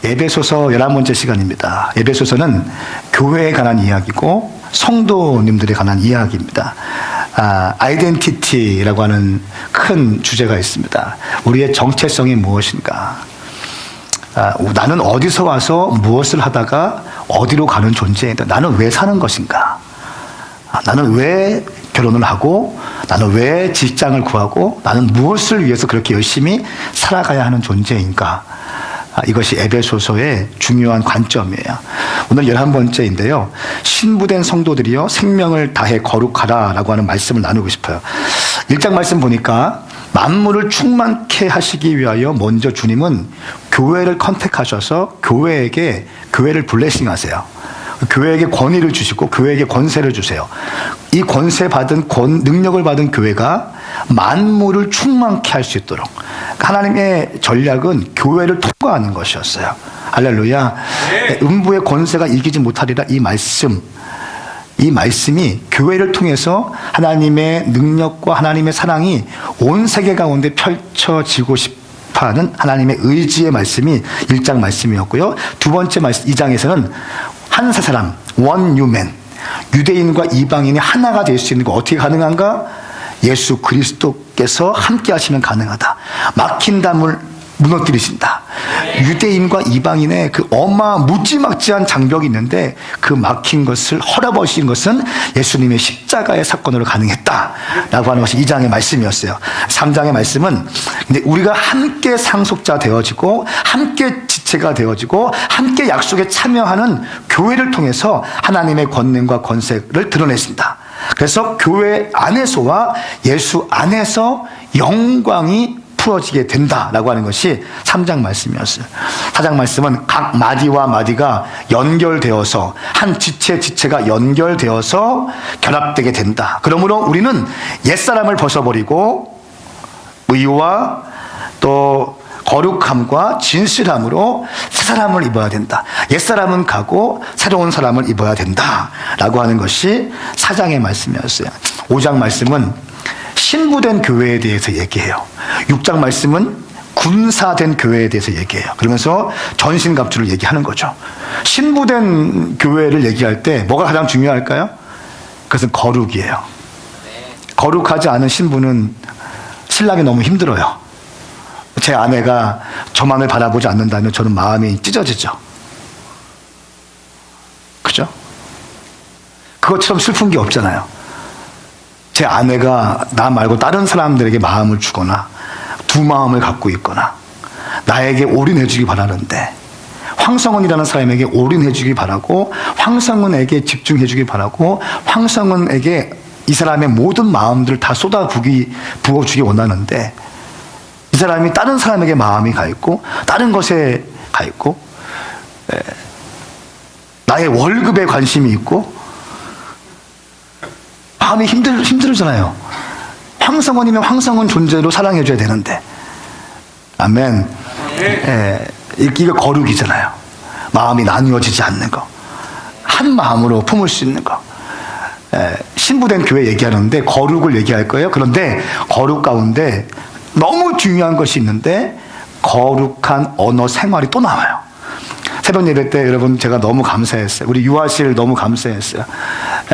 에베소서 11번째 시간입니다. 에베소서는 교회에 관한 이야기고 성도님들에 관한 이야기입니다. 아이덴티티라고 하는 큰 주제가 있습니다. 우리의 정체성이 무엇인가? 나는 어디서 와서 무엇을 하다가 어디로 가는 존재인가? 나는 왜 사는 것인가? 나는 왜 결혼을 하고, 나는 왜 직장을 구하고, 나는 무엇을 위해서 그렇게 열심히 살아가야 하는 존재인가? 이것이 에베소서의 중요한 관점이에요. 오늘 11번째인데요. 신부된 성도들이여 생명을 다해 거룩하라 라고 하는 말씀을 나누고 싶어요. 1장 말씀 보니까 만물을 충만케 하시기 위하여 먼저 주님은 교회를 컨택하셔서 교회를 블레싱하세요. 교회에게 권위를 주시고 교회에게 권세를 주세요. 이 권세 받은 능력을 받은 교회가 만물을 충만케 할 수 있도록 하나님의 전략은 교회를 통과하는 것이었어요. 할렐루야. 네. 음부의 권세가 이기지 못하리라. 이 말씀이 교회를 통해서 하나님의 능력과 하나님의 사랑이 온 세계 가운데 펼쳐지고 싶어하는 하나님의 의지의 말씀이 1장 말씀이었고요. 두 번째 말씀 2장에서는 한 세 사람, one new man, 유대인과 이방인이 하나가 될 수 있는 거 어떻게 가능한가? 예수 그리스도께서 함께 하시면 가능하다. 막힌 담을 무너뜨리신다. 유대인과 이방인의 그 무지막지한 장벽이 있는데 그 막힌 것을 헐어버린 것은 예수님의 십자가의 사건으로 가능했다라고 하는 것이 2장의 말씀이었어요. 3장의 말씀은 근데 우리가 함께 상속자 되어지고 함께 지체가 되어지고 함께 약속에 참여하는 교회를 통해서 하나님의 권능과 권세를 드러내신다. 그래서 교회 안에서와 예수 안에서 영광이 풀어지게 된다라고 하는 것이 3장 말씀이었어요. 4장 말씀은 각 마디와 마디가 연결되어서 한 지체가 연결되어서 결합되게 된다. 그러므로 우리는 옛사람을 벗어버리고 의와 또 거룩함과 진실함으로 새 사람을 입어야 된다. 옛사람은 가고 새로운 사람을 입어야 된다라고 하는 것이 4장의 말씀이었어요. 5장 말씀은 신부된 교회에 대해서 얘기해요. 6장 말씀은 군사된 교회에 대해서 얘기해요. 그러면서 전신갑주를 얘기하는 거죠. 신부된 교회를 얘기할 때 뭐가 가장 중요할까요? 그것은 거룩이에요. 거룩하지 않은 신부는 신랑이 너무 힘들어요. 제 아내가 저만을 바라보지 않는다면 저는 마음이 찢어지죠. 그죠? 그것처럼 슬픈 게 없잖아요. 제 아내가 나 말고 다른 사람들에게 마음을 주거나 두 마음을 갖고 있거나 나에게 올인해 주기 바라는데 황성은이라는 사람에게 올인해 주기 바라고 황성은에게 집중해 주기 바라고 황성은에게 이 사람의 모든 마음들을 다 부어주기 원하는데 이 사람이 다른 사람에게 마음이 가 있고 다른 것에 가 있고 나의 월급에 관심이 있고 마음이 힘들잖아요. 황성원이면 황성원 존재로 사랑해줘야 되는데. 아멘. 이게 거룩이잖아요. 마음이 나누어지지 않는 거. 한 마음으로 품을 수 있는 거. 신부된 교회 얘기하는데 거룩을 얘기할 거예요. 그런데 거룩 가운데 너무 중요한 것이 있는데 거룩한 언어 생활이 또 나와요. 새벽 예배 때 여러분 제가 너무 감사했어요. 우리 유아실 너무 감사했어요.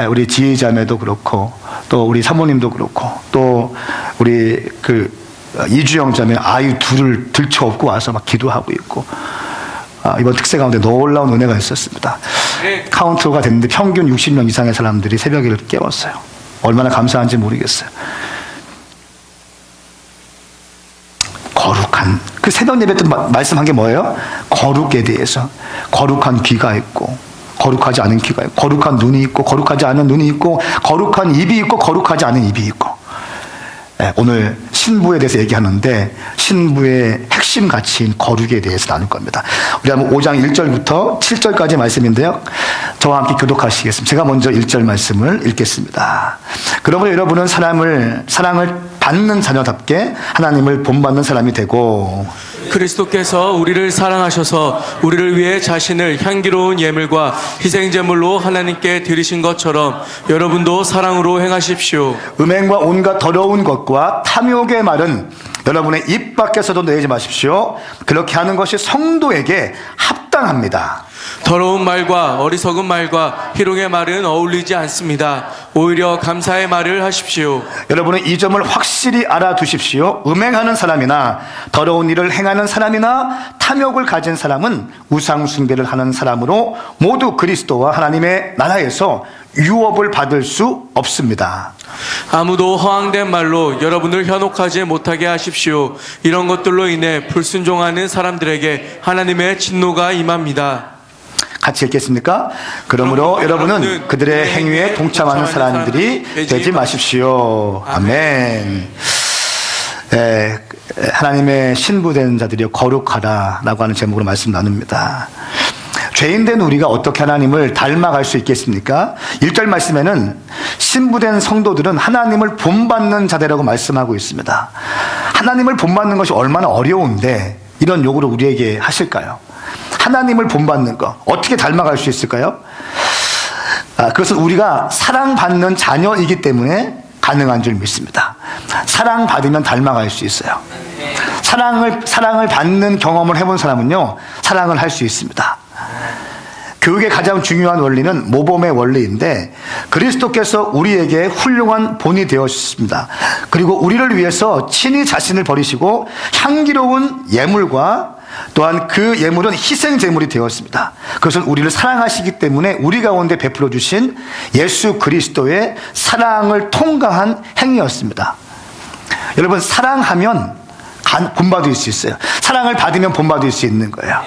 우리 지혜자매도 그렇고 또 우리 사모님도 그렇고 또 우리 이주영 자매 아이 둘을 들쳐업고 와서 막 기도하고 있고 이번 특세 가운데 놀라운 은혜가 있었습니다. 카운트가 됐는데 평균 60명 이상의 사람들이 새벽에 깨웠어요. 얼마나 감사한지 모르겠어요. 거룩한 그 새벽 예배 때 말씀한 게 뭐예요? 거룩에 대해서 거룩한 귀가 있고 거룩하지 않은 귀가 있고 거룩한 눈이 있고 거룩하지 않은 눈이 있고 거룩한 입이 있고 거룩하지 않은 입이 있고 오늘 신부에 대해서 얘기하는데 신부의 핵심 가치인 거룩에 대해서 나눌 겁니다. 우리 한번 5장 1절부터 7절까지 말씀인데요. 저와 함께 교독하시겠습니다. 제가 먼저 1절 말씀을 읽겠습니다. 그러므로 여러분은 사랑을 받는 자녀답게 하나님을 본받는 사람이 되고 그리스도께서 우리를 사랑하셔서 우리를 위해 자신을 향기로운 예물과 희생제물로 하나님께 드리신 것처럼 여러분도 사랑으로 행하십시오. 음행과 온갖 더러운 것과 탐욕의 말은 여러분의 입 밖에서도 내지 마십시오. 그렇게 하는 것이 성도에게 합당합니다. 더러운 말과 어리석은 말과 희롱의 말은 어울리지 않습니다. 오히려 감사의 말을 하십시오. 여러분은 이 점을 확실히 알아두십시오. 음행하는 사람이나 더러운 일을 행하는 사람이나 탐욕을 가진 사람은 우상 숭배를 하는 사람으로 모두 그리스도와 하나님의 나라에서 유업을 받을 수 없습니다. 아무도 허황된 말로 여러분을 현혹하지 못하게 하십시오. 이런 것들로 인해 불순종하는 사람들에게 하나님의 진노가 임합니다. 같이 읽겠습니까? 그러므로 여러분은 그들의 행위에 동참하는 사람들이 되지 마십시오. 아멘. 하나님의 신부된 자들이 거룩하라라고 하는 제목으로 말씀 나눕니다. 죄인된 우리가 어떻게 하나님을 닮아갈 수 있겠습니까? 1절 말씀에는 신부된 성도들은 하나님을 본받는 자들이라고 말씀하고 있습니다. 하나님을 본받는 것이 얼마나 어려운데 이런 요구를 우리에게 하실까요? 하나님을 본받는 것 어떻게 닮아갈 수 있을까요? 그것은 우리가 사랑받는 자녀이기 때문에 가능한 줄 믿습니다. 사랑받으면 닮아갈 수 있어요. 사랑을 받는 경험을 해본 사람은요, 사랑을 할 수 있습니다. 교육의 가장 중요한 원리는 모범의 원리인데 그리스도께서 우리에게 훌륭한 본이 되었습니다. 그리고 우리를 위해서 친히 자신을 버리시고 향기로운 예물과 또한 그 예물은 희생 제물이 되었습니다. 그것은 우리를 사랑하시기 때문에 우리 가운데 베풀어 주신 예수 그리스도의 사랑을 통과한 행위였습니다. 여러분, 사랑하면 본받을 수 있어요. 사랑을 받으면 본받을 수 있는 거예요.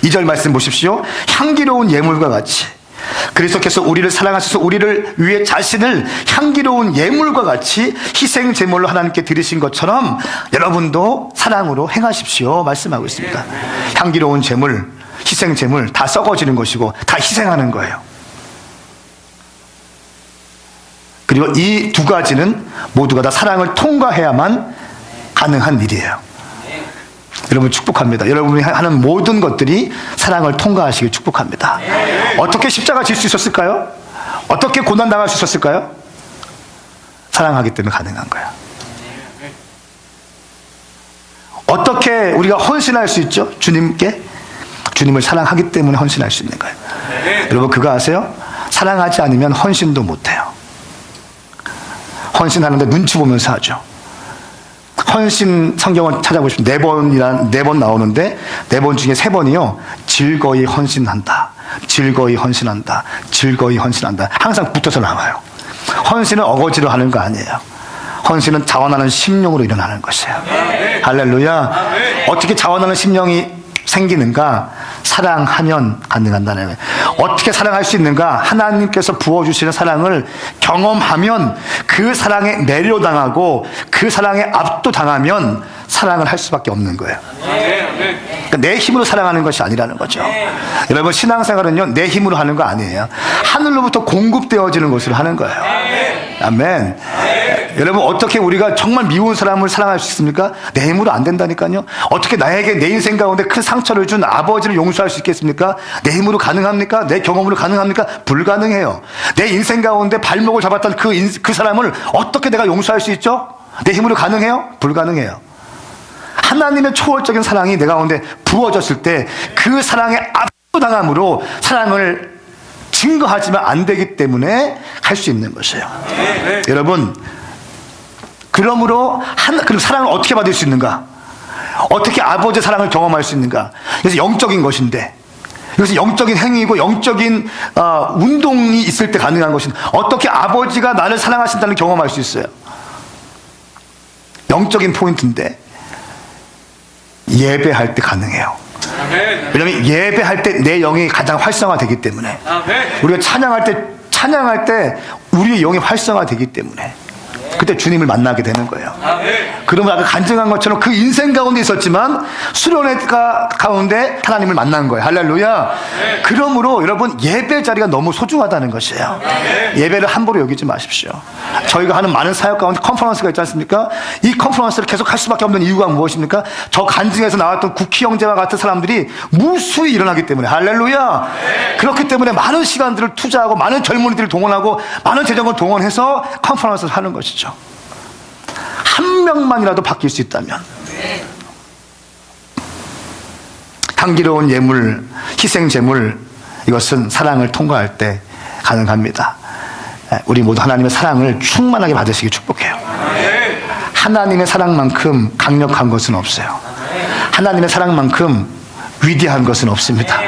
2절 말씀 보십시오. 향기로운 예물과 같이 그리스도께서 우리를 사랑하셔서 우리를 위해 자신을 향기로운 예물과 같이 희생 제물로 하나님께 드리신 것처럼 여러분도 사랑으로 행하십시오 말씀하고 있습니다. 향기로운 제물, 희생 제물 다 썩어지는 것이고 다 희생하는 거예요. 그리고 이 두 가지는 모두가 다 사랑을 통과해야만 가능한 일이에요. 여러분 축복합니다. 여러분이 하는 모든 것들이 사랑을 통과하시길 축복합니다. 어떻게 십자가 질 수 있었을까요? 어떻게 고난 당할 수 있었을까요? 사랑하기 때문에 가능한 거예요. 어떻게 우리가 헌신할 수 있죠? 주님께? 주님을 사랑하기 때문에 헌신할 수 있는 거예요. 여러분 그거 아세요? 사랑하지 않으면 헌신도 못해요. 헌신하는데 눈치 보면서 하죠. 헌신 성경을 찾아보시면 4번 나오는데 4번 중에 3번이요. 즐거이 헌신한다. 즐거이 헌신한다. 즐거이 헌신한다. 항상 붙어서 나와요. 헌신은 어거지로 하는 거 아니에요. 헌신은 자원하는 심령으로 일어나는 것이에요. 할렐루야. 어떻게 자원하는 심령이 생기는가? 사랑하면 가능한다는 거예요. 어떻게 사랑할 수 있는가? 하나님께서 부어주시는 사랑을 경험하면 그 사랑에 매료당하고 그 사랑에 압도당하면 사랑을 할 수밖에 없는 거예요. 그러니까 내 힘으로 사랑하는 것이 아니라는 거죠. 여러분 신앙생활은요 내 힘으로 하는 거 아니에요. 하늘로부터 공급되어지는 것으로 하는 거예요. 아멘. 여러분 어떻게 우리가 정말 미운 사람을 사랑할 수 있습니까? 내 힘으로 안 된다니까요. 어떻게 나에게 내 인생 가운데 큰 상처를 준 아버지를 용서할 수 있겠습니까? 내 힘으로 가능합니까? 내 경험으로 가능합니까? 불가능해요. 내 인생 가운데 발목을 잡았던 그 사람을 어떻게 내가 용서할 수 있죠? 내 힘으로 가능해요? 불가능해요. 하나님의 초월적인 사랑이 내 가운데 부어졌을 때 그 사랑에 압도당함으로 사랑을 증거하지만 안 되기 때문에 할 수 있는 것이에요. 여러분 그러므로 그럼 사랑을 어떻게 받을 수 있는가? 어떻게 아버지의 사랑을 경험할 수 있는가? 그래서 영적인 것인데 이것은 영적인 행위이고 영적인 운동이 있을 때 가능한 것인데 어떻게 아버지가 나를 사랑하신다는 경험할 수 있어요? 영적인 포인트인데 예배할 때 가능해요. 왜냐하면 예배할 때 내 영이 가장 활성화되기 때문에 우리가 찬양할 때 우리의 영이 활성화되기 때문에 그때 주님을 만나게 되는 거예요. 그러면 아까 간증한 것처럼 그 인생 가운데 있었지만 수련회 가운데 하나님을 만난 거예요. 할렐루야. 그러므로 여러분 예배 자리가 너무 소중하다는 것이에요. 예배를 함부로 여기지 마십시오. 저희가 하는 많은 사역 가운데 컨퍼런스가 있지 않습니까? 이 컨퍼런스를 계속 할 수밖에 없는 이유가 무엇입니까? 저 간증에서 나왔던 국희 형제와 같은 사람들이 무수히 일어나기 때문에. 할렐루야. 그렇기 때문에 많은 시간들을 투자하고 많은 젊은이들을 동원하고 많은 재정을 동원해서 컨퍼런스를 하는 것이죠. 한 명만이라도 바뀔 수 있다면, 향기로운 예물, 희생 제물, 이것은 사랑을 통과할 때 가능합니다. 우리 모두 하나님의 사랑을 충만하게 받으시기 축복해요. 하나님의 사랑만큼 강력한 것은 없어요. 하나님의 사랑만큼 위대한 것은 없습니다.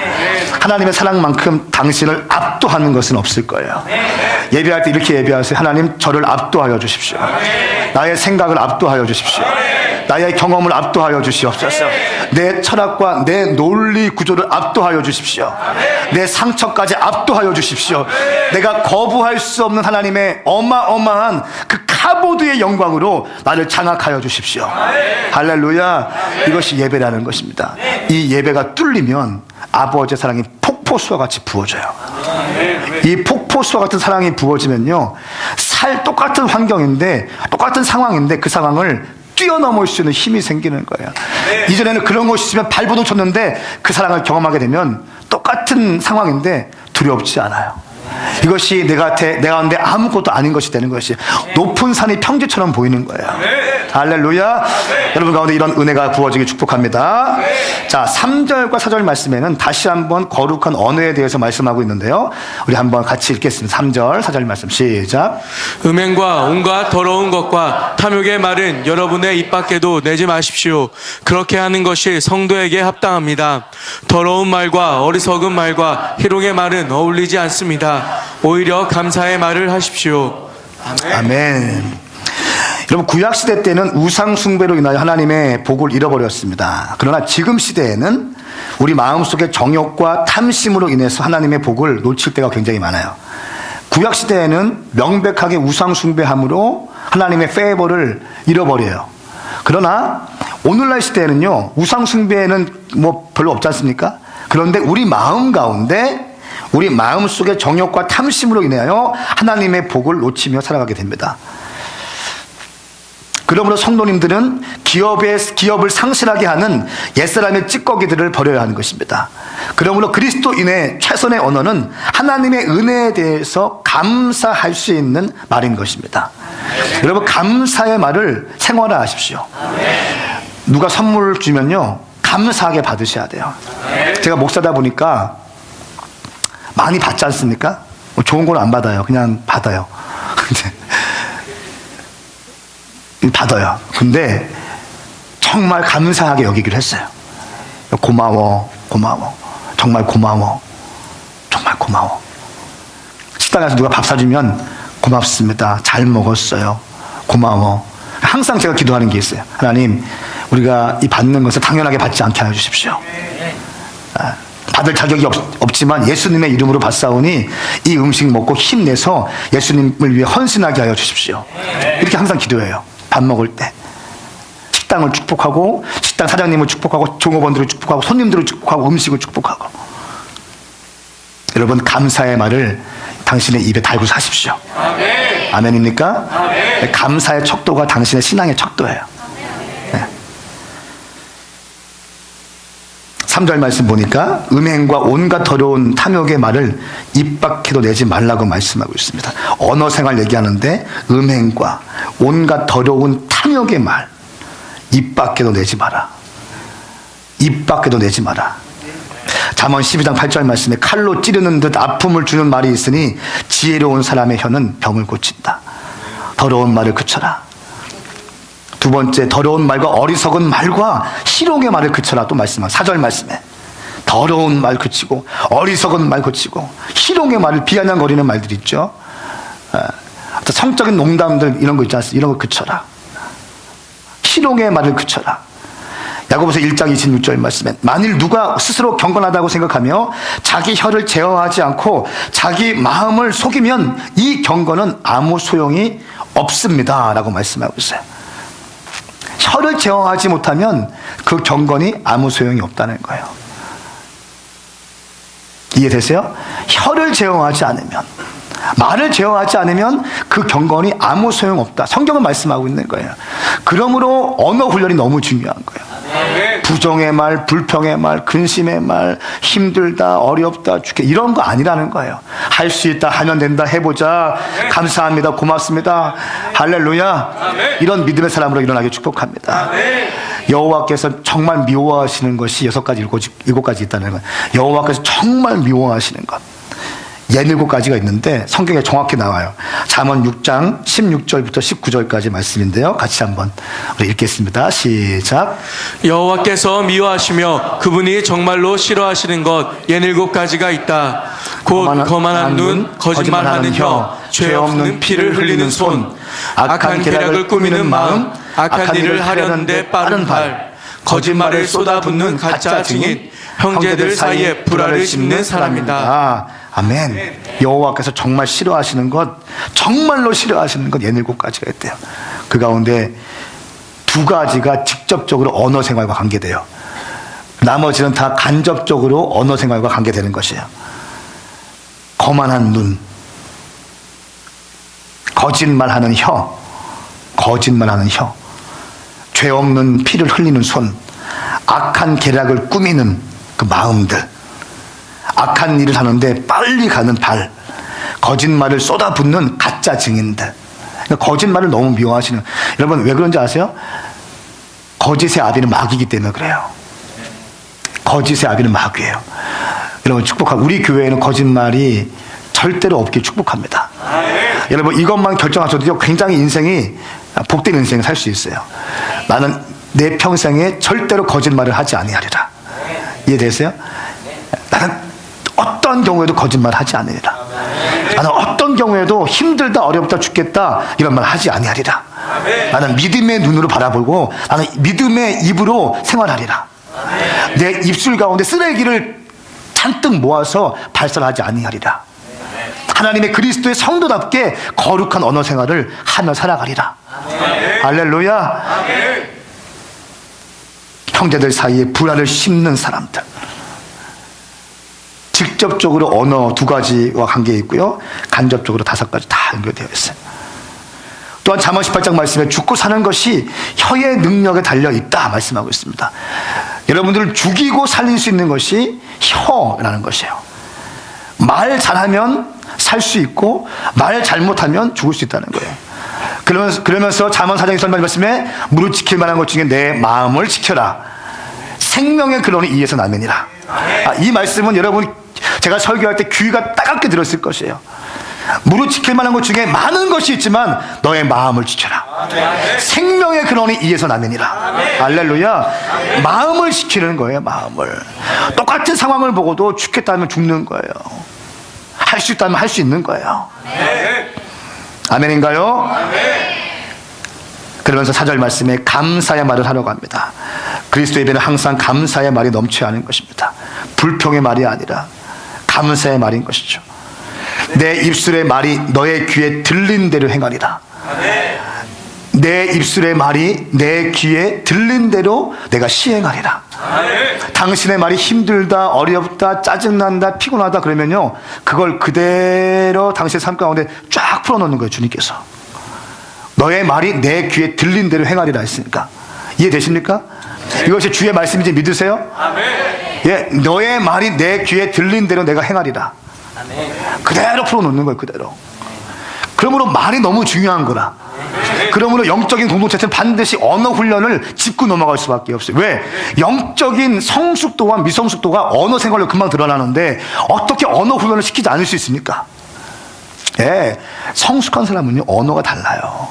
하나님의 사랑만큼 당신을 압도하는 것은 없을 거예요. 예배할 때 이렇게 예배하세요. 하나님, 저를 압도하여 주십시오. 나의 생각을 압도하여 주십시오. 나의 경험을 압도하여 주시옵소서. 내 철학과 내 논리 구조를 압도하여 주십시오. 내 상처까지 압도하여 주십시오. 내가 거부할 수 없는 하나님의 어마어마한 그 카보드의 영광으로 나를 장악하여 주십시오. 할렐루야. 이것이 예배라는 것입니다. 이 예배가 뚫리면 아버지의 사랑이 폭포수와 같이 부어져요. 이 폭포수와 같은 사랑이 부어지면요, 똑같은 환경인데, 똑같은 상황인데 그 상황을 뛰어넘을 수 있는 힘이 생기는 거예요. 이전에는 그런 것이 있으면 발버둥 쳤는데 그 사랑을 경험하게 되면 똑같은 상황인데 두렵지 않아요. 이것이 내 가운데 아무것도 아닌 것이 되는 것이, 높은 산이 평지처럼 보이는 거예요. 할렐루야. 여러분 가운데 이런 은혜가 부어지기 축복합니다. 자, 3절과 4절 말씀에는 다시 한번 거룩한 언어에 대해서 말씀하고 있는데요, 우리 한번 같이 읽겠습니다. 3절 4절 말씀 시작. 음행과 온갖 더러운 것과 탐욕의 말은 여러분의 입 밖에도 내지 마십시오. 그렇게 하는 것이 성도에게 합당합니다. 더러운 말과 어리석은 말과 희롱의 말은 어울리지 않습니다. 오히려 감사의 말을 하십시오. 아멘. 아멘. 여러분, 구약시대 때는 우상숭배로 인하여 하나님의 복을 잃어버렸습니다. 그러나 지금 시대에는 우리 마음속의 정욕과 탐심으로 인해서 하나님의 복을 놓칠 때가 굉장히 많아요. 구약시대에는 명백하게 우상숭배함으로 하나님의 페이버를 잃어버려요. 그러나 오늘날 시대에는요, 우상숭배는 뭐 별로 없지 않습니까? 그런데 우리 마음 가운데, 우리 마음속의 정욕과 탐심으로 인하여 하나님의 복을 놓치며 살아가게 됩니다. 그러므로 성도님들은 기업을 상실하게 하는 옛사람의 찌꺼기들을 버려야 하는 것입니다. 그러므로 그리스도인의 최선의 언어는 하나님의 은혜에 대해서 감사할 수 있는 말인 것입니다. 여러분, 감사의 말을 생활화하십시오. 누가 선물 주면요, 감사하게 받으셔야 돼요. 제가 목사다 보니까 많이 받지 않습니까? 좋은 건 안 받아요. 그냥 받아요. 받아요. 근데 정말 감사하게 여기기로 했어요. 고마워, 고마워, 정말 고마워, 정말 고마워. 식당에서 누가 밥 사주면 고맙습니다, 잘 먹었어요, 고마워. 항상 제가 기도하는 게 있어요. 하나님, 우리가 이 받는 것을 당연하게 받지 않게 하여 주십시오. 받을 자격이 없지만 예수님의 이름으로 받사오니 이 음식 먹고 힘내서 예수님을 위해 헌신하게 하여 주십시오. 이렇게 항상 기도해요. 밥 먹을 때 식당을 축복하고, 식당 사장님을 축복하고, 종업원들을 축복하고, 손님들을 축복하고, 음식을 축복하고. 여러분, 감사의 말을 당신의 입에 달고 사십시오. 아멘. 아멘입니까? 아멘. 감사의 척도가 당신의 신앙의 척도예요. 네. 3절 말씀 보니까 음행과 온갖 더러운 탐욕의 말을 입 밖에도 내지 말라고 말씀하고 있습니다. 언어 생활 얘기하는데 음행과 온갖 더러운 탐욕의 말, 입 밖에도 내지 마라. 입 밖에도 내지 마라. 잠언 12장 8절 말씀에 칼로 찌르는 듯 아픔을 주는 말이 있으니 지혜로운 사람의 혀는 병을 고친다. 더러운 말을 그쳐라. 두 번째, 더러운 말과 어리석은 말과 희롱의 말을 그쳐라. 또 말씀하고 4절 말씀에 더러운 말 그치고, 어리석은 말 그치고, 희롱의 말을 비아냥거리는 말들 있죠. 성적인 농담들 이런 거 있지 않습니까? 이런 거 그쳐라. 희롱의 말을 그쳐라. 야고보서 1장 26절 말씀에 만일 누가 스스로 경건하다고 생각하며 자기 혀를 제어하지 않고 자기 마음을 속이면 이 경건은 아무 소용이 없습니다 라고 말씀하고 있어요. 혀를 제어하지 못하면 그 경건이 아무 소용이 없다는 거예요. 이해되세요? 혀를 제어하지 않으면, 말을 제어하지 않으면 그 경건이 아무 소용없다. 성경은 말씀하고 있는 거예요. 그러므로 언어 훈련이 너무 중요한 거예요. 부정의 말, 불평의 말, 근심의 말, 힘들다, 어렵다, 죽게 이런 거 아니라는 거예요. 할 수 있다, 하면 된다, 해보자. 감사합니다, 고맙습니다. 할렐루야. 이런 믿음의 사람으로 일어나게 축복합니다. 여호와께서 정말 미워하시는 것이 6가지, 7가지 있다는 거예요. 여호와께서 정말 미워하시는 것. 67가지가 있는데 성경에 정확히 나와요. 잠언 6장 16절부터 19절까지 말씀인데요. 같이 한번 우리 읽겠습니다. 시작. 여호와께서 미워하시며 그분이 정말로 싫어하시는 것 67가지가 있다. 곧 거만한 눈, 거짓말하는 혀, 죄 없는 피를 흘리는 손, 악한 계략을 꾸미는 마음, 악한 일을 하려는데 빠른 발, 거짓말을 쏟아붓는 가짜 증인, 형제들 사이에 불화를 심는 사람이다. 아멘. 여호와께서 정말 싫어하시는 것, 정말로 싫어하시는 것 67가지가 있대요. 그 가운데 2가지가 직접적으로 언어 생활과 관계돼요. 나머지는 다 간접적으로 언어 생활과 관계되는 것이에요. 거만한 눈, 거짓말하는 혀, 죄 없는 피를 흘리는 손, 악한 계략을 꾸미는 그 마음들, 악한 일을 하는데 빨리 가는 발, 거짓말을 쏟아붓는 가짜 증인들. 그러니까 거짓말을 너무 미워하시는, 여러분 왜 그런지 아세요? 거짓의 아비는 마귀이기 때문에 그래요. 거짓의 아비는 마귀예요. 여러분 축복하고, 우리 교회에는 거짓말이 절대로 없길 축복합니다. 여러분 이것만 결정하셔도 굉장히 인생이 복된 인생을 살 수 있어요. 나는 내 평생에 절대로 거짓말을 하지 아니하리라. 이해되세요? 나는 어떤 경우에도 거짓말 하지 않으리라. 나는 어떤 경우에도 힘들다, 어렵다, 죽겠다 이런 말 하지 아니하리라. 나는 믿음의 눈으로 바라보고 나는 믿음의 입으로 생활하리라. 내 입술 가운데 쓰레기를 잔뜩 모아서 발설하지 아니하리라. 하나님의 그리스도의 성도답게 거룩한 언어 생활을 하며 살아가리라. 할렐루야. 형제들 사이에 불화를 심는 사람들. 직접적으로 언어 2가지와 관계 있고요. 간접적으로 5가지 다 연결되어 있어요. 또한 잠언 18장 말씀에 죽고 사는 것이 혀의 능력에 달려 있다 말씀하고 있습니다. 여러분들을 죽이고 살릴 수 있는 것이 혀라는 것이에요. 말 잘하면 살 수 있고 말 잘못하면 죽을 수 있다는 거예요. 그러면서 잠언 4장 1절 말씀에 무릇 지킬 만한 것 중에 내 마음을 지켜라. 생명의 근원이 이에서 나느니라. 이 말씀은 여러분 제가 설교할 때 귀가 따갑게 들었을 것이에요. 무릇 지킬 만한 것 중에 많은 것이 있지만 너의 마음을 지켜라. 생명의 근원이 이에서 나느니라. 할렐루야. 마음을 지키는 거예요. 마음을. 똑같은 상황을 보고도 죽겠다면 죽는 거예요. 할 수 있다면 할 수 있는 거예요. 아멘인가요? 그러면서 4절 말씀에 감사의 말을 하려고 합니다. 그리스도 예배는 항상 감사의 말이 넘쳐야 하는 것입니다. 불평의 말이 아니라 감사의 말인 것이죠. 내 입술의 말이 너의 귀에 들린 대로 행하리라. 내 입술의 말이 내 귀에 들린 대로 내가 시행하리라. 당신의 말이 힘들다, 어렵다, 짜증난다, 피곤하다 그러면요, 그걸 그대로 당신의 삶 가운데 쫙 풀어놓는 거예요. 주님께서 너의 말이 내 귀에 들린 대로 행하리라 했으니까. 이해되십니까? 이것이 주의 말씀인지 믿으세요? 예, 너의 말이 내 귀에 들린 대로 내가 행하리라. 그대로 풀어놓는 거예요. 그대로. 그러므로 말이 너무 중요한 거라. 그러므로 영적인 공동체는 반드시 언어 훈련을 짚고 넘어갈 수밖에 없어요. 왜? 영적인 성숙도와 미성숙도가 언어 생활로 금방 드러나는데 어떻게 언어 훈련을 시키지 않을 수 있습니까? 예, 성숙한 사람은요 언어가 달라요.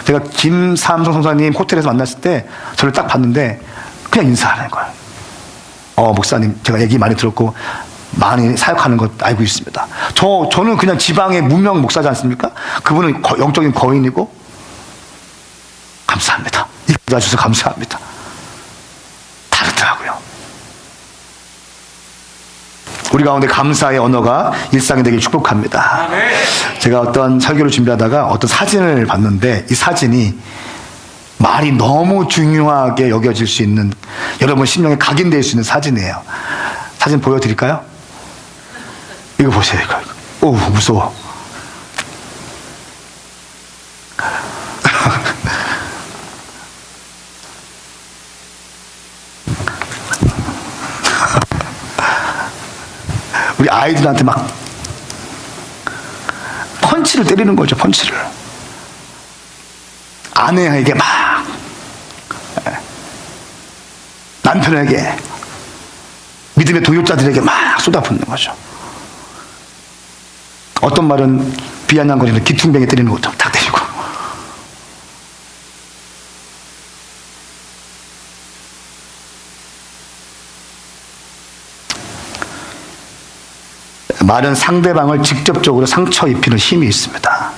제가 김삼성 성사님 호텔에서 만났을 때 저를 딱 봤는데 그냥 인사하는 거예요. 목사님 제가 얘기 많이 들었고 많이 사역하는 것 알고 있습니다. 저는 그냥 지방의 무명 목사지 않습니까? 그분은 영적인 거인이고 감사합니다. 이끌어 주셔서 감사합니다. 다르더라고요. 우리 가운데 감사의 언어가 일상이 되길 축복합니다. 제가 어떤 설교를 준비하다가 어떤 사진을 봤는데 이 사진이 말이 너무 중요하게 여겨질 수 있는, 여러분 심령에 각인될 수 있는 사진이에요. 사진 보여드릴까요? 이거 보세요. 이거. 오, 무서워. 우리 아이들한테 막 펀치를 때리는 거죠, 펀치를. 아내에게 막, 남편에게, 믿음의 동역자들에게 막 쏟아붓는 거죠. 어떤 말은 비아냥거리는 기퉁병에 때리는 것처럼 탁 때리고. 말은 상대방을 직접적으로 상처 입히는 힘이 있습니다.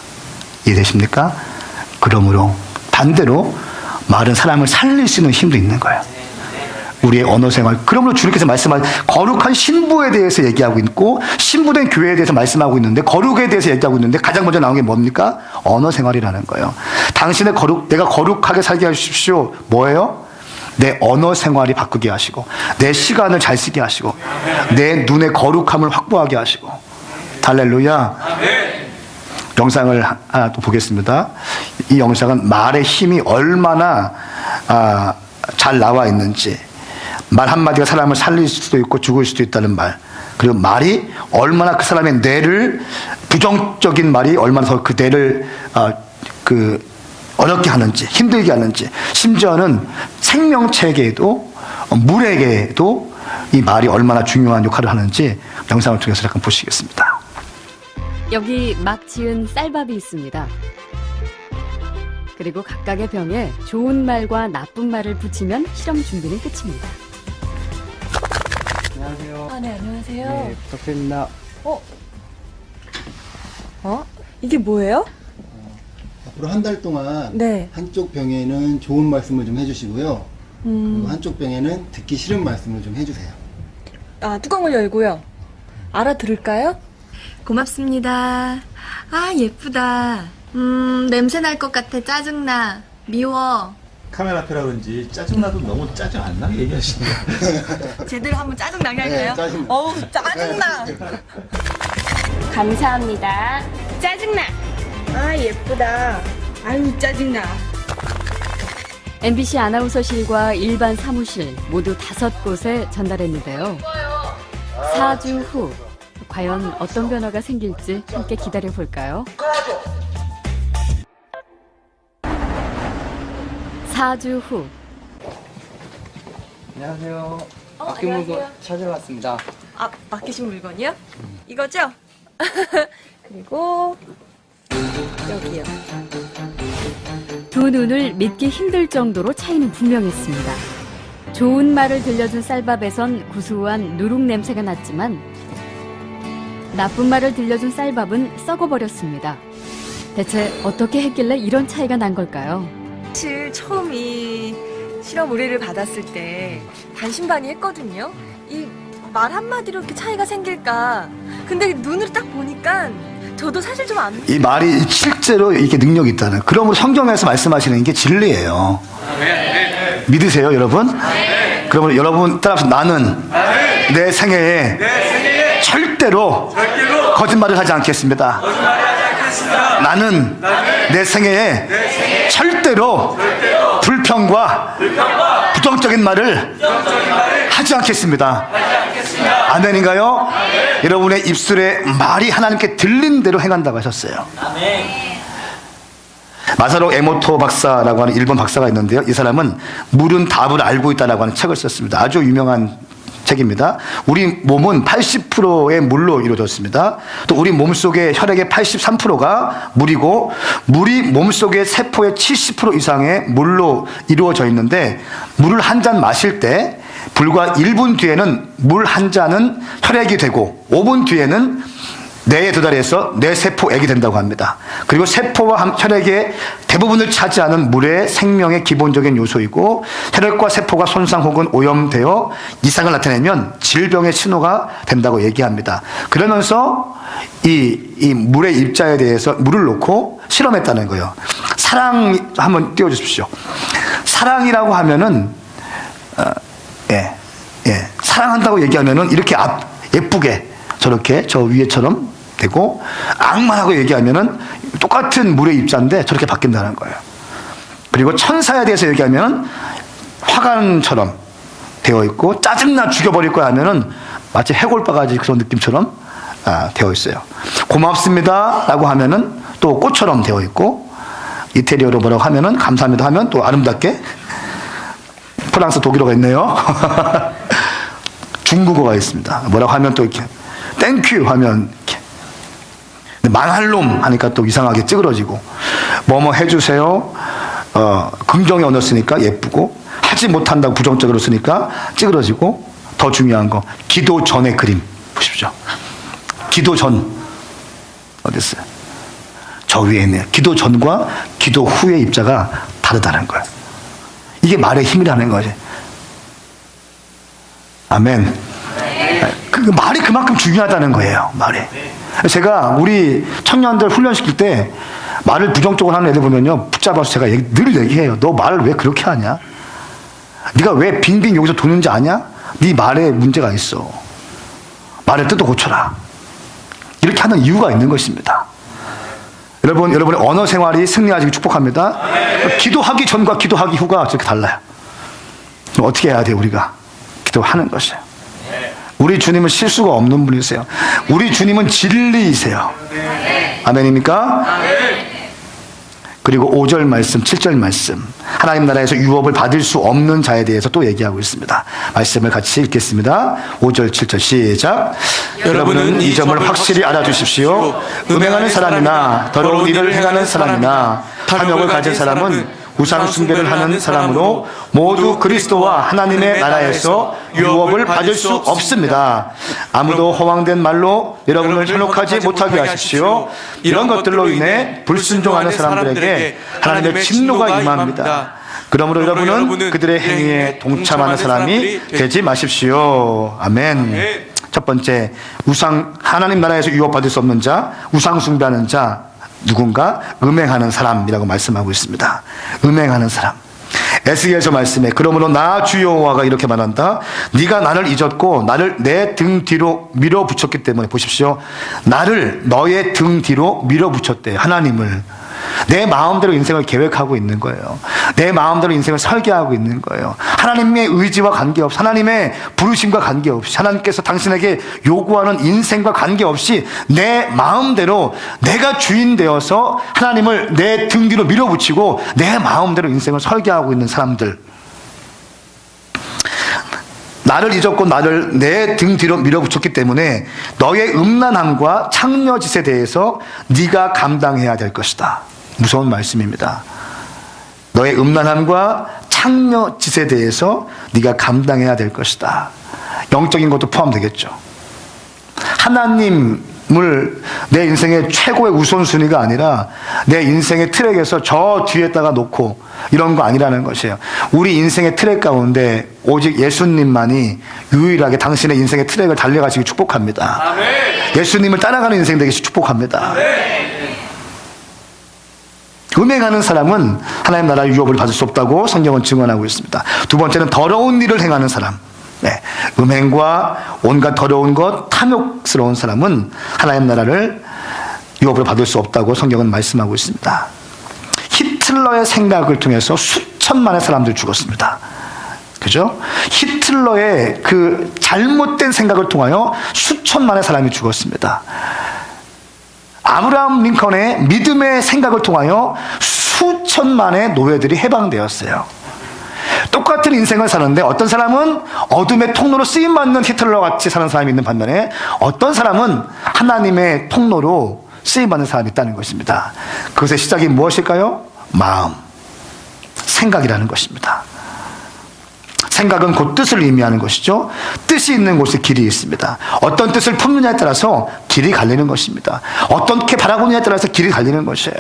이해되십니까? 그러므로 반대로 말은 사람을 살릴 수 있는 힘도 있는 거예요. 우리의 언어 생활. 그러므로 주님께서 말씀하신 거룩한 신부에 대해서 얘기하고 있고 신부된 교회에 대해서 말씀하고 있는데 거룩에 대해서 얘기하고 있는데 가장 먼저 나온 게 뭡니까? 언어 생활이라는 거예요. 당신의 내가 거룩하게 살게 하십시오. 뭐예요? 내 언어 생활이 바꾸게 하시고 내 시간을 잘 쓰게 하시고 내 눈의 거룩함을 확보하게 하시고. 할렐루야. 영상을 하나 또 보겠습니다. 이 영상은 말의 힘이 얼마나 잘 나와 있는지, 말 한마디가 사람을 살릴 수도 있고 죽을 수도 있다는 말, 그리고 말이 얼마나 그 사람의 뇌를, 부정적인 말이 얼마나 더 그 뇌를 어렵게 하는지, 힘들게 하는지, 심지어는 생명체에게도 물에게도 이 말이 얼마나 중요한 역할을 하는지 영상을 통해서 잠깐 보시겠습니다. 여기 막 지은 쌀밥이 있습니다. 그리고 각각의 병에 좋은 말과 나쁜 말을 붙이면 실험 준비는 끝입니다. 안녕하세요. 네, 안녕하세요. 네, 부탁드립니다. 이게 뭐예요? 앞으로 한 달 동안 네. 한쪽 병에는 좋은 말씀을 좀 해주시고요. 그리고 한쪽 병에는 듣기 싫은 말씀을 좀 해주세요. 뚜껑을 열고요. 알아들을까요? 고맙습니다. 아, 예쁘다. 냄새 날 것 같아. 짜증나. 미워. 카메라 앞이라 그런지 짜증나도 너무 짜증 안 나게 얘기하시네요. 제대로 한번 짜증나게 할까요? 짜증. 어우, 짜증나. 감사합니다. 짜증나. 아, 예쁘다. 아유, 짜증나. MBC 아나운서실과 일반 사무실 모두 5곳에 전달했는데요. 4주 후 과연 어떤 변화가 생길지 함께 기다려 볼까요? 4주 후. 안녕하세요. 맡긴 물건 찾아왔습니다. 맡기신 물건이요? 이거죠? 그리고 여기요. 두 눈을 믿기 힘들 정도로 차이는 분명했습니다. 좋은 말을 들려준 쌀밥에선 구수한 누룩 냄새가 났지만 나쁜 말을 들려준 쌀밥은 썩어버렸습니다. 대체 어떻게 했길래 이런 차이가 난 걸까요? 사실 처음 이 실험 의뢰를 받았을 때 반신반의했거든요. 이 말 한마디로 이렇게 차이가 생길까. 근데 눈으로 딱 보니까 저도 사실 좀 안... 이 말이 실제로 이렇게 능력이 있다는. 그러므로 성경에서 말씀하시는 게 진리예요. 믿으세요, 여러분? 그러면 여러분 따라서 나는 내 생애에 절대로 거짓말을 하지 않겠습니다. 나는 내 생애에 절대로 불평과 부정적인 말을 하지 않겠습니다. 아멘인가요? 여러분의 입술에 말이 하나님께 들린 대로 행한다고 하셨어요. 마사로 에모토 박사라고 하는 일본 박사가 있는데요. 이 사람은 물은 답을 알고 있다라고 하는 책을 썼습니다. 아주 유명한 책입니다. 우리 몸은 80%의 물로 이루어졌습니다. 또 우리 몸속의 혈액의 83%가 물이고 물이 몸속의 세포의 70% 이상의 물로 이루어져 있는데 물을 한 잔 마실 때 불과 1분 뒤에는 물 한 잔은 혈액이 되고 5분 뒤에는 뇌에 도달해서 뇌세포액이 된다고 합니다. 그리고 세포와 혈액의 대부분을 차지하는 물의 생명의 기본적인 요소이고 혈액과 세포가 손상 혹은 오염되어 이상을 나타내면 질병의 신호가 된다고 얘기합니다. 그러면서 이 물의 입자에 대해서 물을 놓고 실험했다는 거예요. 사랑 한번 띄워주십시오. 사랑이라고 하면은 사랑한다고 얘기하면은 이렇게 예쁘게 저렇게 저 위에처럼 되고 악마라고 얘기하면은 똑같은 물의 입자인데 저렇게 바뀐다는 거예요. 그리고 천사에 대해서 얘기하면 화관처럼 되어 있고 짜증나 죽여버릴 거야 하면은 마치 해골바가지 그런 느낌처럼 되어 있어요. 고맙습니다 라고 하면은 또 꽃처럼 되어 있고, 이태리어로 뭐라고 하면은 감사합니다 하면 또 아름답게, 프랑스 독일어가 있네요. 중국어가 있습니다. 뭐라고 하면 또 이렇게 땡큐 하면 이렇게, 망할 놈 하니까 또 이상하게 찌그러지고, 뭐뭐 해주세요, 긍정의 언어 쓰니까 예쁘고, 하지 못한다고 부정적으로 쓰니까 찌그러지고, 더 중요한 거 기도 전의 그림 보십시오. 기도 전 어디 있어요? 저 위에 있네요. 기도 전과 기도 후의 입자가 다르다는 거예요. 이게 말의 힘이라는 거지. 아멘. 그 말이 그만큼 중요하다는 거예요. 말이. 제가 우리 청년들 훈련시킬 때 말을 부정적으로 하는 애들 보면요, 붙잡아서 제가 늘 얘기해요. 너 말을 왜 그렇게 하냐? 네가 왜 빙빙 여기서 도는지 아냐? 네 말에 문제가 있어. 말의 뜻도 고쳐라. 이렇게 하는 이유가 있는 것입니다. 여러분의 언어 생활이 승리하시길 축복합니다. 기도하기 전과 기도하기 후가 저렇게 달라요. 그럼 어떻게 해야 돼요? 우리가 기도하는 것이에요. 우리 주님은 실수가 없는 분이세요. 우리 주님은 진리이세요. 아멘입니까? 그리고 5절 말씀, 7절 말씀, 하나님 나라에서 유업을 받을 수 없는 자에 대해서 또 얘기하고 있습니다. 말씀을 같이 읽겠습니다. 5절, 7절 시작. 여러분은 이 점을 확실히 알아주십시오. 음행하는 사람이나 더러운 일을 행하는 사람이나 탐욕을 가진 사람은 우상 숭배를 하는 사람으로 모두 그리스도와 하나님의 나라에서 유업을 받을 수 없습니다. 아무도 허황된 말로 여러분을 현혹하지 못하게 하십시오. 이런 것들로 인해 불순종하는 사람들에게 하나님의 진노가 임합니다. 그러므로 여러분은 그들의 행위에 동참하는 사람이 되지 마십시오. 아멘. 첫 번째, 하나님 나라에서 유업받을 수 없는 자, 우상 숭배하는 자, 누군가 음행하는 사람이라고 말씀하고 있습니다. 음행하는 사람. 에스겔서 말씀에 그러므로 나 주 여호와가 이렇게 말한다. 네가 나를 잊었고 나를 내 등 뒤로 밀어붙였기 때문에, 보십시오. 나를 너의 등 뒤로 밀어붙였대. 하나님을. 내 마음대로 인생을 계획하고 있는 거예요. 내 마음대로 인생을 설계하고 있는 거예요. 하나님의 의지와 관계없이, 하나님의 부르심과 관계없이, 하나님께서 당신에게 요구하는 인생과 관계없이 내 마음대로 내가 주인 되어서 하나님을 내 등 뒤로 밀어붙이고 내 마음대로 인생을 설계하고 있는 사람들. 나를 잊었고 나를 내 등 뒤로 밀어붙였기 때문에 너의 음란함과 창녀짓에 대해서 네가 감당해야 될 것이다. 무서운 말씀입니다. 너의 음란함과 창녀짓에 대해서 네가 감당해야 될 것이다. 영적인 것도 포함되겠죠. 하나님을 내 인생의 최고의 우선순위가 아니라 내 인생의 트랙에서 저 뒤에다가 놓고 이런 거 아니라는 것이에요. 우리 인생의 트랙 가운데 오직 예수님만이 유일하게 당신의 인생의 트랙을 달려가시기 축복합니다. 아멘. 예수님을 따라가는 인생 되기 축복합니다. 아멘. 음행하는 사람은 하나님 나라의 유업을 받을 수 없다고 성경은 증언하고 있습니다. 두 번째는 더러운 일을 행하는 사람. 네. 음행과 온갖 더러운 것, 탐욕스러운 사람은 하나님 나라를 유업을 받을 수 없다고 성경은 말씀하고 있습니다. 히틀러의 생각을 통해서 수천만의 사람들이 죽었습니다. 그죠? 히틀러의 그 잘못된 생각을 통하여 수천만의 사람이 죽었습니다. 아브라함 링컨의 믿음의 생각을 통하여 수천만의 노예들이 해방되었어요. 똑같은 인생을 사는데 어떤 사람은 어둠의 통로로 쓰임받는 히틀러와 같이 사는 사람이 있는 반면에 어떤 사람은 하나님의 통로로 쓰임받는 사람이 있다는 것입니다. 그것의 시작이 무엇일까요? 마음, 생각이라는 것입니다. 생각은 곧 뜻을 의미하는 것이죠. 뜻이 있는 곳에 길이 있습니다. 어떤 뜻을 품느냐에 따라서 길이 갈리는 것입니다. 어떻게 바라보느냐에 따라서 길이 갈리는 것이에요.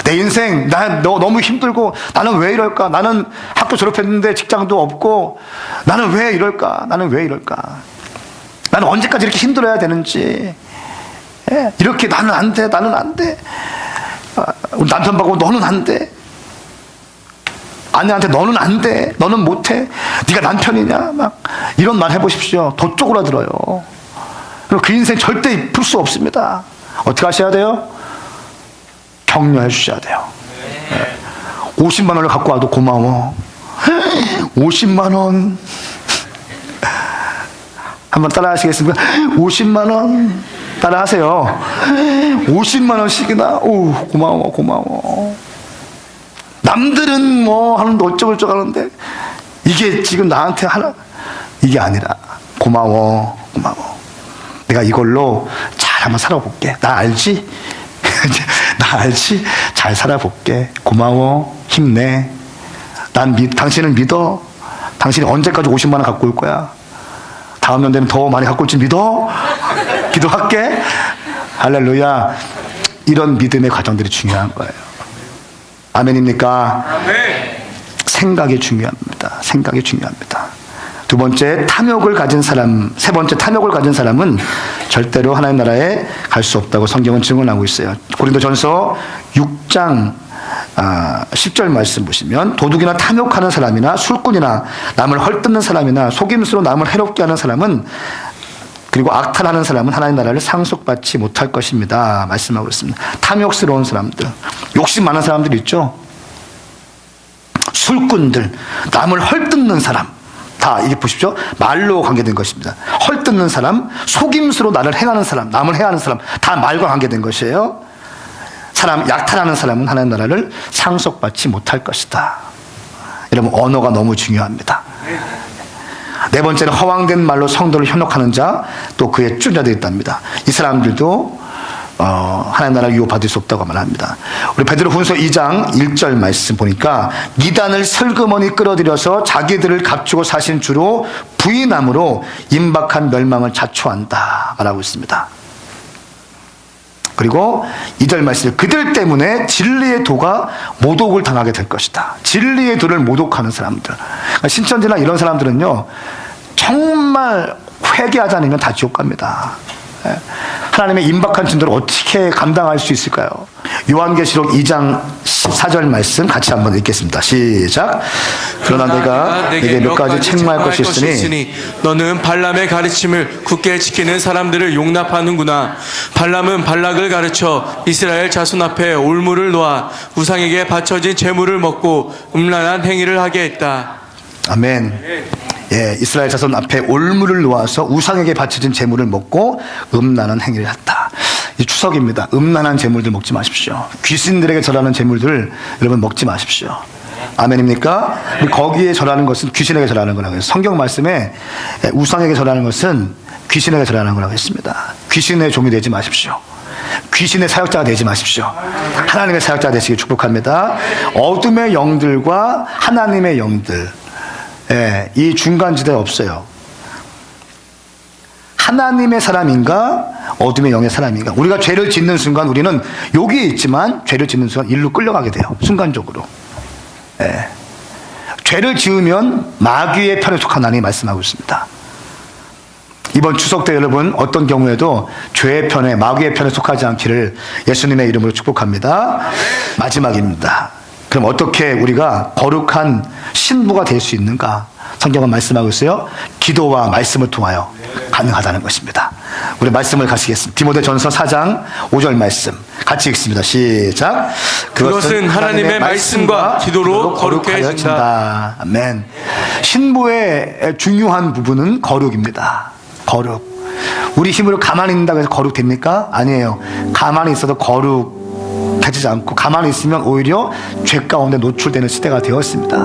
내 인생, 너무 힘들고 나는 왜 이럴까? 나는 학교 졸업했는데 직장도 없고 나는 왜 이럴까? 나는 왜 이럴까? 나는 언제까지 이렇게 힘들어야 되는지. 이렇게 나는 안 돼, 나는 안 돼. 우리 남편 보고 너는 안 돼. 아내한테 너는 안 돼, 너는 못해, 네가 남편이냐, 막 이런 말 해보십시오. 도 쪼그라들어요. 그리고 그 인생 절대 풀 수 없습니다. 어떻게 하셔야 돼요? 격려해 주셔야 돼요. 50만 원을 갖고 와도 고마워. 50만 원. 한번 따라 하시겠습니까? 50만 원 따라 하세요. 50만 원씩이나. 오, 고마워. 남들은 뭐 하는데 어쩌고저쩌고 하는데 이게 지금 나한테 하나, 이게 아니라 고마워. 내가 이걸로 잘 한번 살아볼게. 나 알지? 나 알지? 잘 살아볼게. 고마워. 힘내. 당신을 믿어. 당신이 언제까지 50만 원 갖고 올 거야? 다음 년 되면 더 많이 갖고 올 줄 믿어? 기도할게. 할렐루야. 이런 믿음의 과정들이 중요한 거예요. 아멘입니까? 아멘. 생각이 중요합니다. 두 번째, 탐욕을 가진 사람. 세 번째, 탐욕을 가진 사람은 절대로 하나님 나라에 갈 수 없다고 성경은 증언하고 있어요. 고린도전서 6장 10절 말씀 보시면, 도둑이나 탐욕하는 사람이나 술꾼이나 남을 헐뜯는 사람이나 속임수로 남을 해롭게 하는 사람은, 그리고 악탈하는 사람은 하나님 나라를 상속받지 못할 것입니다. 말씀하고 있습니다. 탐욕스러운 사람들, 욕심 많은 사람들 있죠. 술꾼들, 남을 헐뜯는 사람, 다 이게 보십시오. 말로 관계된 것입니다. 헐뜯는 사람, 속임수로 나를 행하는 사람, 남을 해하는 사람, 다 말과 관계된 것이에요. 약탈하는 사람은 하나님 나라를 상속받지 못할 것이다. 여러분, 언어가 너무 중요합니다. 네 번째는 허황된 말로 성도를 현혹하는 자, 또 그의 쭈녀들이 있답니다. 이 사람들도 하나님 나라 유혹받을 수 없다고 말합니다. 우리 베드로후서 2장 1절 말씀 보니까, 이단을 슬그머니 끌어들여서 자기들을 값주고 사신 주로 부인함으로 임박한 멸망을 자초한다 말하고 있습니다. 그리고 2절 말씀, 그들 때문에 진리의 도가 모독을 당하게 될 것이다. 진리의 도를 모독하는 사람들, 신천지나 이런 사람들은요, 정말 회개하지 않으면 다 지옥 갑니다. 하나님의 임박한 진도를 어떻게 감당할 수 있을까요? 요한계시록 2장 14절 말씀 같이 한번 읽겠습니다. 시작. 그러나 내가 내게 몇 가지 책망할 것이 있으니 너는 발람의 가르침을 굳게 지키는 사람들을 용납하는구나. 발람은 발락을 가르쳐 이스라엘 자손 앞에 올무를 놓아 우상에게 바쳐진 제물을 먹고 음란한 행위를 하게 했다. 아멘. 예, 이스라엘 자손 앞에 올무를 놓아서 우상에게 바쳐진 제물을 먹고 음란한 행위를 했다. 이 추석입니다. 음란한 제물들 먹지 마십시오. 귀신들에게 절하는 제물들 여러분 먹지 마십시오. 아멘입니까? 거기에 절하는 것은 귀신에게 절하는 거라고 해요. 성경 말씀에 우상에게 절하는 것은 귀신에게 절하는 거라고 했습니다. 귀신의 종이 되지 마십시오. 귀신의 사역자가 되지 마십시오. 하나님의 사역자가 되시길 축복합니다. 어둠의 영들과 하나님의 영들, 이 중간지대에 없어요. 하나님의 사람인가 어둠의 영의 사람인가. 우리가 죄를 짓는 순간 우리는 여기에 있지만 죄를 짓는 순간 일로 끌려가게 돼요. 순간적으로. 죄를 지으면 마귀의 편에 속한 하나님이 말씀하고 있습니다. 이번 추석 때 여러분 어떤 경우에도 죄의 편에, 마귀의 편에 속하지 않기를 예수님의 이름으로 축복합니다. 마지막입니다. 그럼 어떻게 우리가 거룩한 신부가 될 수 있는가? 성경은 말씀하고 있어요. 기도와 말씀을 통하여 가능하다는 것입니다. 우리 말씀을 가시겠습니다. 디모데전서 4장 5절 말씀 같이 읽습니다. 시작. 그것은 하나님의 말씀과 기도로 거룩해진다. 아멘. 신부의 중요한 부분은 거룩입니다. 거룩. 우리 힘으로 가만히 있는다고 해서 거룩됩니까? 아니에요. 가만히 있어도 거룩해지지 않고, 가만히 있으면 오히려 죄 가운데 노출되는 시대가 되었습니다.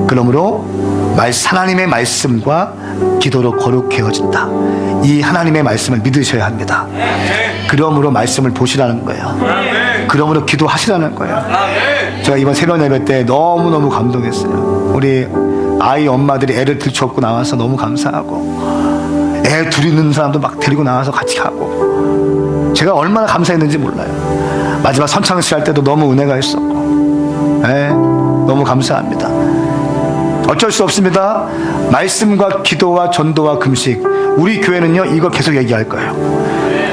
그러므로 하나님의 말씀과 기도로 거룩해진다. 이 하나님의 말씀을 믿으셔야 합니다. 그러므로 말씀을 보시라는 거예요. 그러므로 기도하시라는 거예요. 제가 이번 새벽 예배 때 너무너무 감동했어요. 우리 아이 엄마들이 애를 들쳐업고 나와서 너무 감사하고, 애 둘 있는 사람도 막 데리고 나와서 같이 하고, 제가 얼마나 감사했는지 몰라요. 마지막 선창시 할 때도 너무 은혜가 있었고, 너무 감사합니다. 어쩔 수 없습니다. 말씀과 기도와 전도와 금식, 우리 교회는요 이거 계속 얘기할 거예요.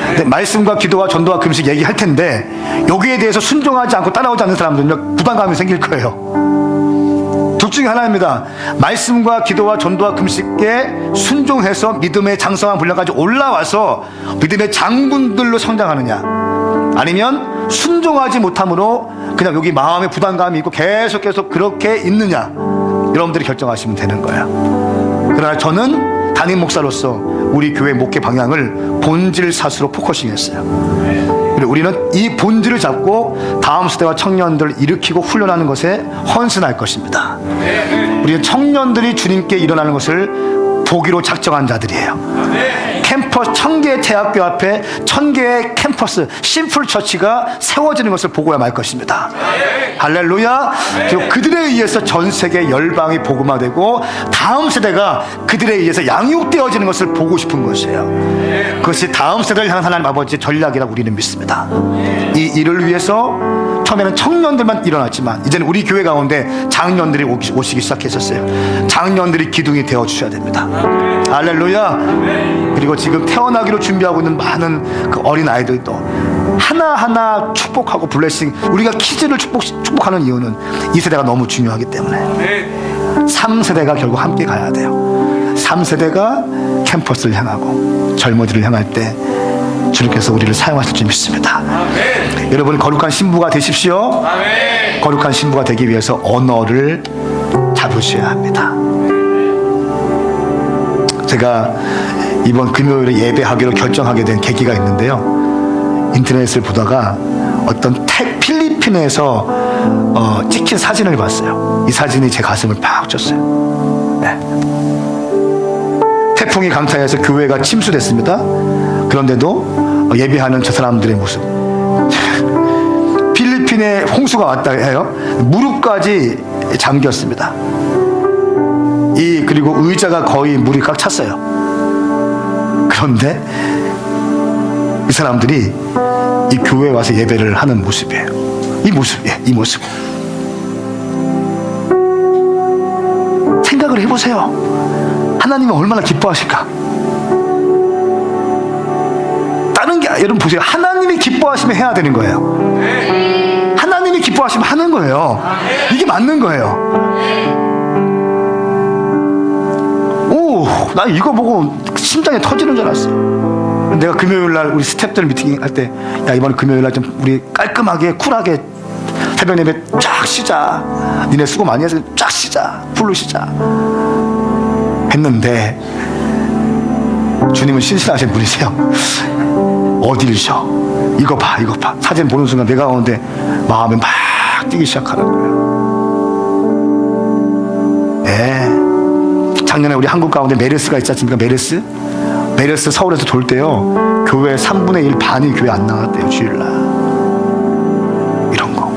근데 말씀과 기도와 전도와 금식 얘기할 텐데 여기에 대해서 순종하지 않고 따라오지 않는 사람들은요 부담감이 생길 거예요. 둘 중에 하나입니다. 말씀과 기도와 전도와 금식에 순종해서 믿음의 장성한 분량까지 올라와서 믿음의 장군들로 성장하느냐, 아니면 순종하지 못함으로 그냥 여기 마음에 부담감이 있고 계속 그렇게 있느냐, 여러분들이 결정하시면 되는 거예요. 그러나 저는 담임 목사로서 우리 교회 목회 방향을 본질 사수로 포커싱했어요. 그리고 우리는 이 본질을 잡고 다음 세대와 청년들을 일으키고 훈련하는 것에 헌신할 것입니다. 우리는 청년들이 주님께 일어나는 것을 보기로 작정한 자들이에요. 캠퍼스 1000개의 대학교 앞에 1000개의 캠퍼스 심플 처치가 세워지는 것을 보고야 말 것입니다. 할렐루야. 그리고 그들에 의해서 전 세계 열방이 복음화되고 다음 세대가 그들에 의해서 양육되어지는 것을 보고 싶은 것이에요. 그것이 다음 세대를 향한 하나님 아버지의 전략이라고 우리는 믿습니다. 이 일을 위해서 처음에는 청년들만 일어났지만 이제는 우리 교회 가운데 장년들이 오시기 시작했었어요. 장년들이 기둥이 되어주셔야 됩니다. 할렐루야. 그리고 지금 태어나기로 준비하고 있는 많은 그 어린 아이들도 하나하나 축복하고 블레싱, 우리가 키즈를 축복하는 이유는 이 세대가 너무 중요하기 때문에 3세대가 결국 함께 가야 돼요. 3세대가 캠퍼스를 향하고 젊은이들을 향할 때 주님께서 우리를 사용하실 줄 믿습니다. 아멘. 여러분 거룩한 신부가 되십시오. 아멘. 거룩한 신부가 되기 위해서 언어를 잡으셔야 합니다. 제가 이번 금요일에 예배하기로 결정하게 된 계기가 있는데요. 인터넷을 보다가 어떤 필리핀에서 찍힌 사진을 봤어요. 이 사진이 제 가슴을 팍 쳤어요. 네. 태풍이 강타해서 교회가 침수됐습니다. 그런데도 예배하는 저 사람들의 모습. 필리핀에 홍수가 왔다 해요. 무릎까지 잠겼습니다. 그리고 의자가 거의 물이 꽉 찼어요. 그런데 이 사람들이 이 교회에 와서 예배를 하는 모습이에요. 이 모습. 생각을 해보세요. 하나님은 얼마나 기뻐하실까? 다른 게 여러분 보세요. 하나님이 기뻐하시면 해야 되는 거예요. 하나님이 기뻐하시면 하는 거예요. 이게 맞는 거예요. 나 이거 보고 심장이 터지는 줄 알았어요. 내가 금요일날 우리 스태프들 미팅 할 때, 야 이번 금요일날 좀 우리 깔끔하게 쿨하게 새벽 예배 쫙 쉬자. 니네 수고 많이 해서 쫙 쉬자. 풀로 쉬자. 했는데 주님은 신실하신 분이세요. 어딜 쉬어? 이거 봐. 사진 보는 순간 내가 가운데 마음이 막 뛰기 시작하는 거예요. 작년에 우리 한국 가운데 메르스가 있지 않습니까? 메르스 서울에서 돌 때요, 교회 3분의 1 반이 교회 안 나갔대요. 주일날. 이런 거.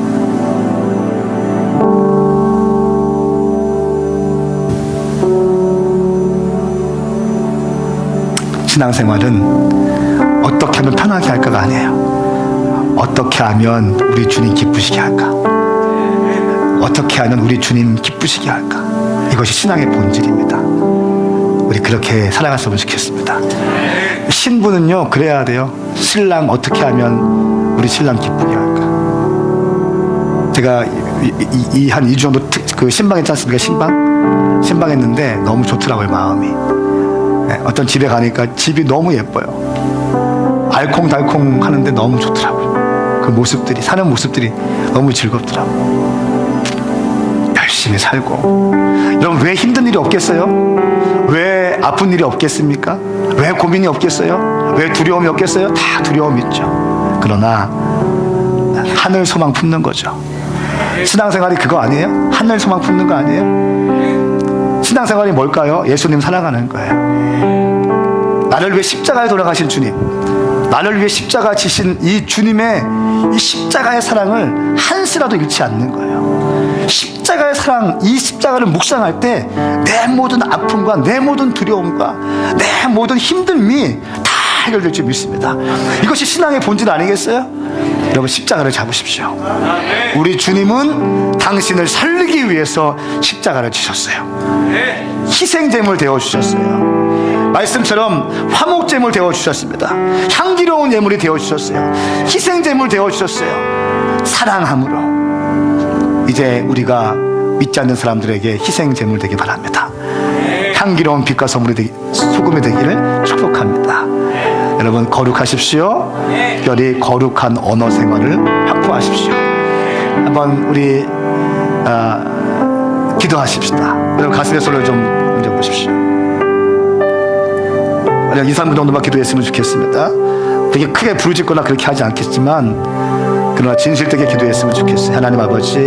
신앙생활은 어떻게 하면 편하게 할까가 아니에요. 어떻게 하면 우리 주님 기쁘시게 할까? 어떻게 하면 우리 주님 기쁘시게 할까? 이것이 신앙의 본질입니다. 우리 그렇게 살아갔으면 좋겠습니다. 신부는요 그래야 돼요. 신랑 어떻게 하면 우리 신랑 기쁘게 할까? 제가 한 2주 정도 그 신방했지 않습니까? 신방 했는데 너무 좋더라고요. 마음이. 어떤 집에 가니까 집이 너무 예뻐요. 알콩달콩 하는데 너무 좋더라고요. 그 모습들이, 사는 모습들이 너무 즐겁더라고요. 열심히 살고. 여러분 왜 힘든 일이 없겠어요? 왜 아픈 일이 없겠습니까? 왜 고민이 없겠어요? 왜 두려움이 없겠어요? 다 두려움이 있죠. 그러나 하늘 소망 품는 거죠. 신앙생활이 그거 아니에요? 하늘 소망 품는 거 아니에요? 신앙생활이 뭘까요? 예수님 사랑하는 거예요. 나를 위해 십자가에 돌아가신 주님, 나를 위해 십자가 지신 이 주님의 이 십자가의 사랑을 한시라도 잃지 않는 거예요. 십자가의 사랑, 이 십자가를 묵상할 때 내 모든 아픔과 내 모든 두려움과 내 모든 힘듦이 다 해결될 줄 믿습니다. 이것이 신앙의 본질 아니겠어요? 여러분 십자가를 잡으십시오. 우리 주님은 당신을 살리기 위해서 십자가를 지셨어요. 희생제물 되어주셨어요. 말씀처럼 화목제물 되어주셨습니다. 향기로운 예물이 되어주셨어요. 희생제물 되어주셨어요. 사랑함으로 이제 우리가 믿지 않는 사람들에게 희생제물 되기 바랍니다. 향기로운 빛과 소금이 되기를 축복합니다. 여러분 거룩하십시오. 특별히 거룩한 언어 생활을 확보하십시오. 한번 우리 기도하십시다. 여러분 가슴의 손을 좀 얹어보십시오. 그냥 2, 3분 정도만 기도했으면 좋겠습니다. 되게 크게 부르짖거나 그렇게 하지 않겠지만 그러나 진실되게 기도했으면 좋겠어요. 하나님 아버지,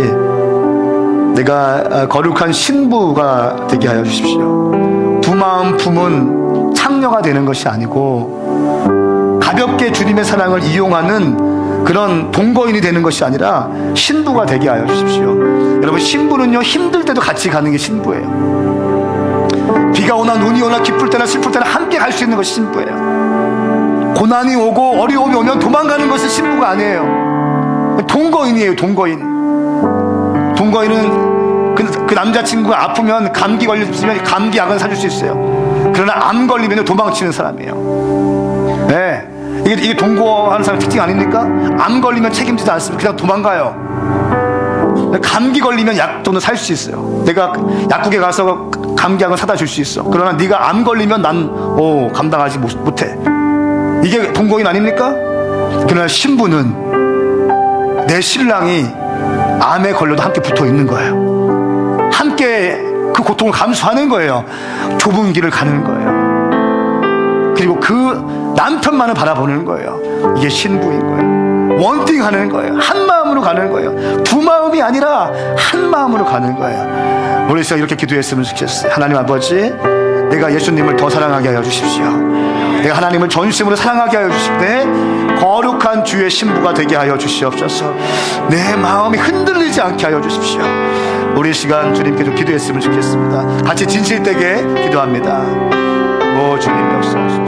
내가 거룩한 신부가 되게 하여 주십시오. 두 마음 품은 창녀가 되는 것이 아니고 가볍게 주님의 사랑을 이용하는 그런 동거인이 되는 것이 아니라 신부가 되게 하여 주십시오. 여러분, 신부는요, 힘들 때도 같이 가는 게 신부예요. 비가 오나 눈이 오나 기쁠 때나 슬플 때나 함께 갈 수 있는 것이 신부예요. 고난이 오고 어려움이 오면 도망가는 것이 신부가 아니에요. 동거인이에요. 동거인은 그 남자친구가 아프면 감기 걸렸으면 감기약은 사줄 수 있어요. 그러나 암 걸리면 도망치는 사람이에요. 네. 이게 동거하는 사람 특징 아닙니까? 암 걸리면 책임지지 않습니다. 그냥 도망가요. 감기 걸리면 약도는 살 수 있어요. 내가 약국에 가서 감기약을 사다 줄 수 있어. 그러나 네가 암 걸리면 난 감당하지 못해. 이게 동거인 아닙니까? 그러나 신부는 내 신랑이 암에 걸려도 함께 붙어 있는 거예요. 함께 그 고통을 감수하는 거예요. 좁은 길을 가는 거예요. 그리고 그 남편만을 바라보는 거예요. 이게 신부인 거예요. 원띵하는 거예요. 한 마음으로 가는 거예요. 두 마음이 아니라 한 마음으로 가는 거예요. 우리 시간 이렇게 기도했으면 좋겠어요. 하나님 아버지, 내가 예수님을 더 사랑하게 하여 주십시오. 내가 하나님을 전심으로 사랑하게 하여 주실 때 거룩한 주의 신부가 되게 하여 주시옵소서. 내 마음이 흔들리지 않게 하여 주십시오. 우리 시간 주님께 좀 기도했으면 좋겠습니다. 같이 진실되게 기도합니다. 오 주님 역사하소서.